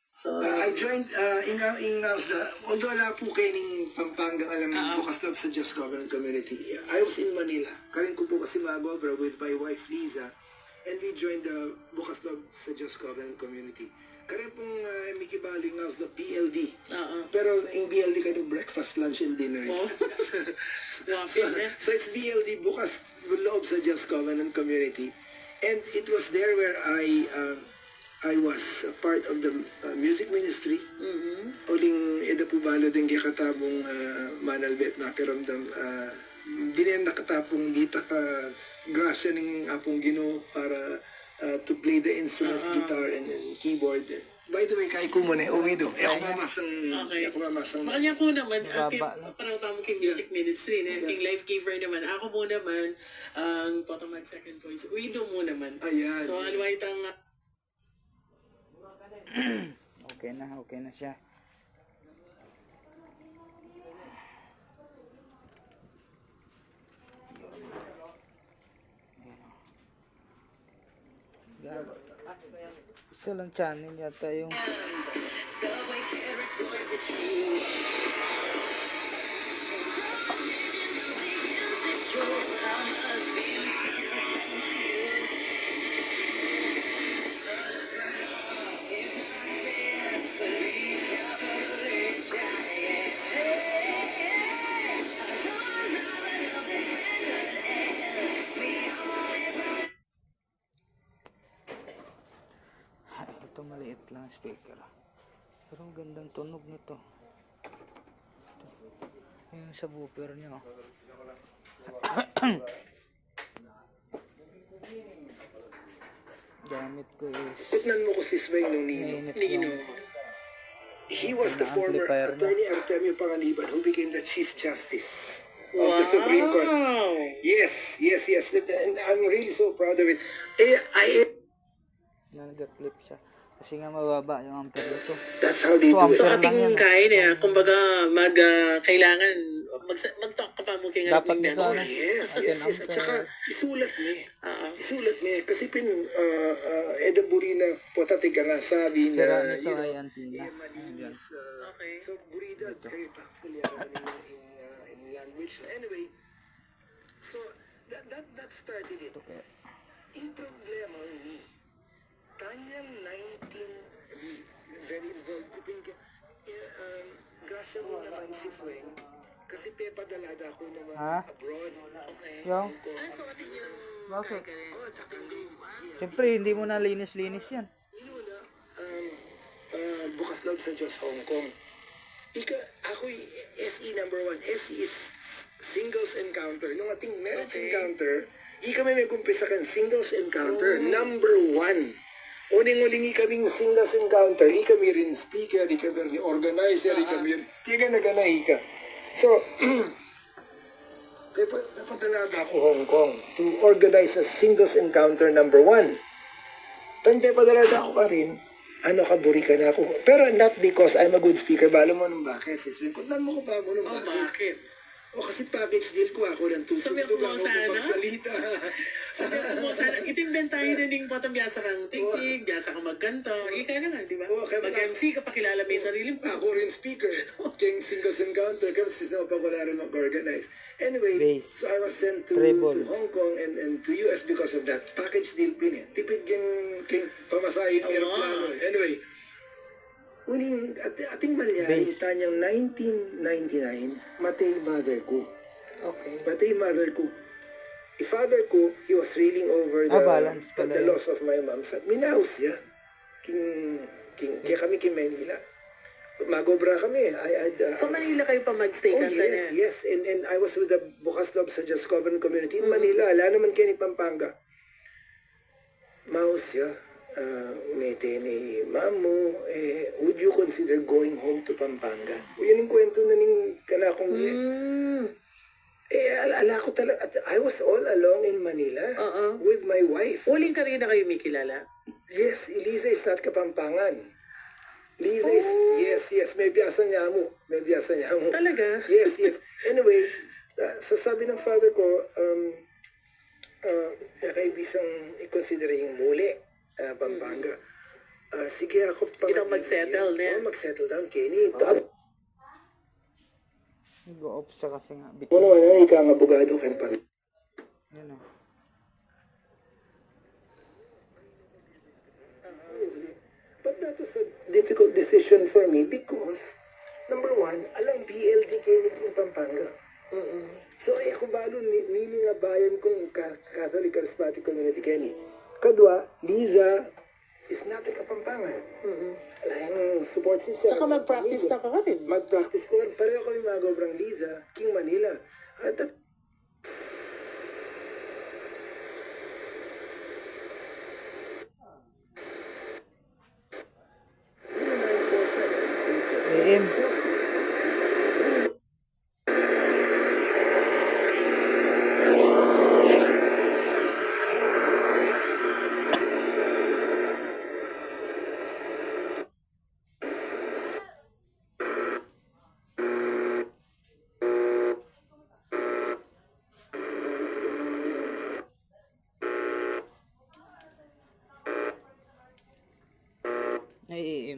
So, I joined although wala po kayo ng Pampanga alam ng Bukas Loob sa Just Covenant Community. I was in Manila. Karin ko po kasi Magobra with my wife Liza, and we joined the Bukas Loob sa Just Covenant Community. Karin pong Mickey Baling House, the PLD. Pero yung BLD kayo breakfast, lunch, and dinner. So it's BLD Bukas Loob sa Just Covenant Community. And it was there where I was a part of the music ministry. Uling Eda Pubalo din kaya katabong manalbet na karamdam. Di na nakatapong dita ka grasya ng apong Ginoo para to play the instruments, guitar and keyboard. By the way, kay ko muna, umido. Ako mamasang. Makanya ko naman, parang tamo king music ministry, king life giver naman. Ako mo naman, ang Potomac second voice. Uido mo naman. Ayan. So, aluway tang Okay na siya. Isa lang channel yata yung ito maliit lang speaker. Pero ang gandang tunog nito. Yung sa woofer niya. Gamit ko is Tignan mo ko si Sway nung mainit Nino. yung He was the former amplifier niya. attorney Artemio Pangaliban who became the Chief Justice of the Supreme Court. Yes. And I'm really so proud of it. na nag-clip siya. Kasi nga mababa yung ampere nito. That's how they do it. So, Pero lang ating yan, kain kumbaga, kailangan, mag-talk ka pa mo kaya Dapat nito, ano? Yes. Atin At saka, isulat niya. Kasi Eda Burina, potatig ka nga sabi na, Sira nito ay antina. malinis. Okay. So, Burida, very thankful in language. Anyway, so, that started it. Okay. Yung problema ni Tanyang 19, very involved ko din. Grasya mo naman si Sweng. Kasi pepadalada ko naman abroad. Okay. Yung, So, ano yung bakit? Oh, takalin. Siyempre, hindi mo na linis-linis yan. Inuna, Bukas Loob sa Diyos, Hong Kong. Ako SE number 1. SE is singles encounter. Nung ating marriage encounter, kami may kumpisa kan singles encounter. Number 1. Uning-ulingi kaming singles encounter. Kami rin speaker, kami rin organizer, kami rin. Tiga naganay ka. So, napadalada ako Hong Kong to organize a singles encounter number 1. Tanda padalada ako pa rin. Ano ka, buri ka na ako. Pero not because I'm a good speaker. Balo mo nung bakit, sis. Kundan mo ko pa mo nung bakit. O kasi package deal ko ako ng Sabi tutugtog ko ako sana? magsalita. Sabi ko mo, sana itimben tayo na ning potong biyasa kang tig-tig, biyasa kang magkanto. Ika na nga, di ba? Oo, kaya Mag-MC ka, pakilala mo yung sarili mo. Ako rin speaker. King Singles Encounter. Kaya sis na wala rin mag-organize. Anyway, Bass. so I was sent to Treble. Hong Kong and to US because of that. Package deal pin eh. Tipid king pamasahe yung aeroplano. Anyway, uning ating malyari, Bass. tanyang 1999, matay mother ko. Okay. Matay mother ko. Father ko, he was reeling over balance pala the yun. loss of my mom. Minaus siya. Kaya kami kin Manila. Magobra kami. So, Manila kayo pa mag-stay Oh, ka yes. And I was with the Bukas Loob sa Just Covenant Community in Manila. Ala naman kayo ni Pampanga. Maus siya. Umete ni Mamu, would you consider going home to Pampanga? Yan yung kwento na ning kanakong ala ko talaga. I was all alone in Manila with my wife. Huling ka rin na kayo may kilala? Yes, Eliza is not Kapampangan. Liza is, yes, may biyasa niya mo. Talaga? Yes. Anyway, so sabi ng father ko, nakaibisang i-consider yung muli, Pampanga. Sige ako pa. Ikaw mag-settle, ne? Oo, mag-settle down, Kenny. Go-off siya kasi nga. Ano naman yan, ikaw ang abogado, kan pa. Yan o. But that was a difficult decision for me because, number one, alang PLD Kenny in Pampanga. So, ako balo, nini nga bayan kong Catholic Charismatic Community Kenny. Kadwa, Liza is not a Kapampangan. Wala yung support system. Saka mag-practice na ka rin. Mag-practice ko. Pareho kami magabrang Liza, King Manila. At that, AM. Ay, AM.